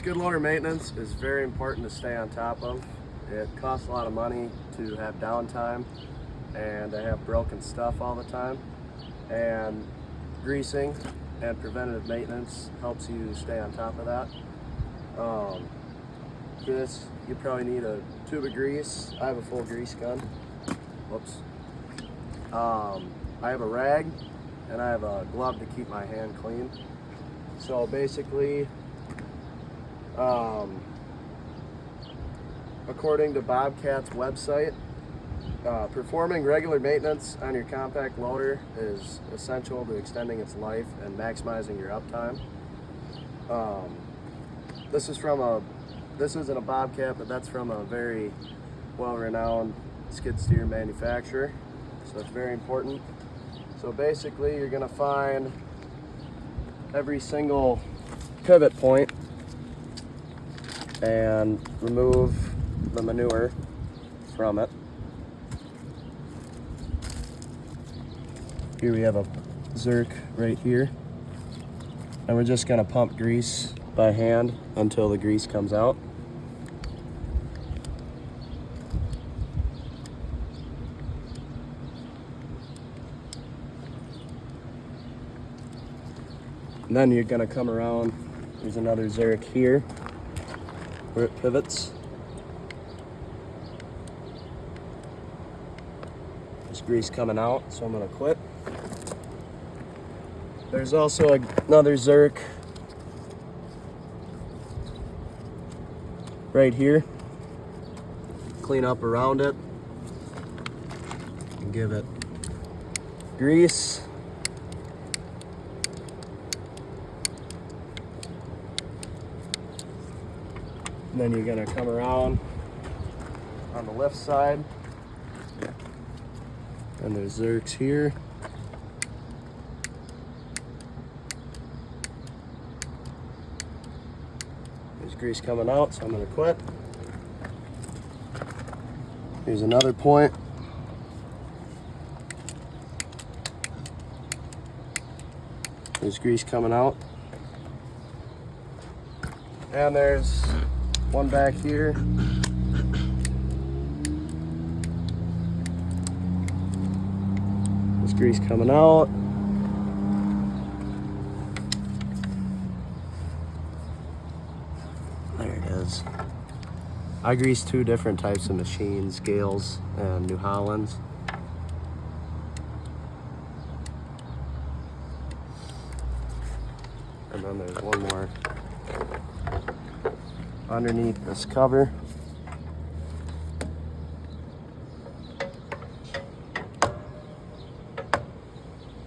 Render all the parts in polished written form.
Skid loader maintenance is very important to stay on top of. It costs a lot of money to have downtime and to have broken stuff all the time. And greasing and preventative maintenance helps you stay on top of that. For this, you probably need a tube of grease. I have a full grease gun. Whoops. I have a rag and I have a glove to keep my hand clean. So basically, according to Bobcat's website, performing regular maintenance on your compact loader is essential to extending its life and maximizing your uptime. This isn't a Bobcat, but that's from a very well-renowned skid steer manufacturer, so it's very important. So basically, you're going to find every single pivot point and remove the manure from it. Here we have a zerk right here, and we're just going to pump grease by hand until the grease comes out. And then you're going to come around. There's another zerk here where it pivots. There's grease coming out, so I'm going to quit. There's also another zerk right here. Clean up around it and give it grease. And then you're going to come around on the left side, and there's zerks here. There's grease coming out, so I'm going to quit. Here's another point. There's grease coming out. And there's one back here. There's grease coming out. There it is. I grease two different types of machines, Gales and New Hollands. And then there's one more underneath this cover.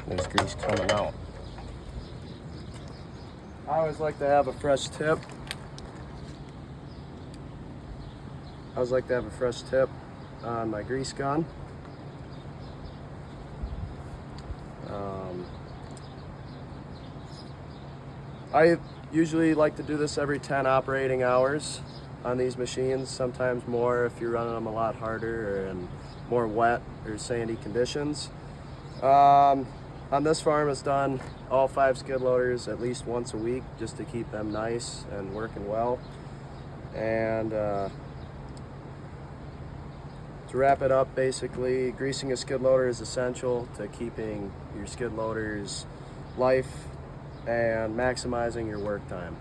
There's grease coming out. I always like to have a fresh tip. On my grease gun. I usually like to do this every 10 operating hours on these machines, sometimes more if you're running them a lot harder or in more wet or sandy conditions. On this farm, it's done all 5 skid loaders at least once a week just to keep them nice and working well. And to wrap it up, basically, greasing a skid loader is essential to keeping your skid loader's life and maximizing your work time.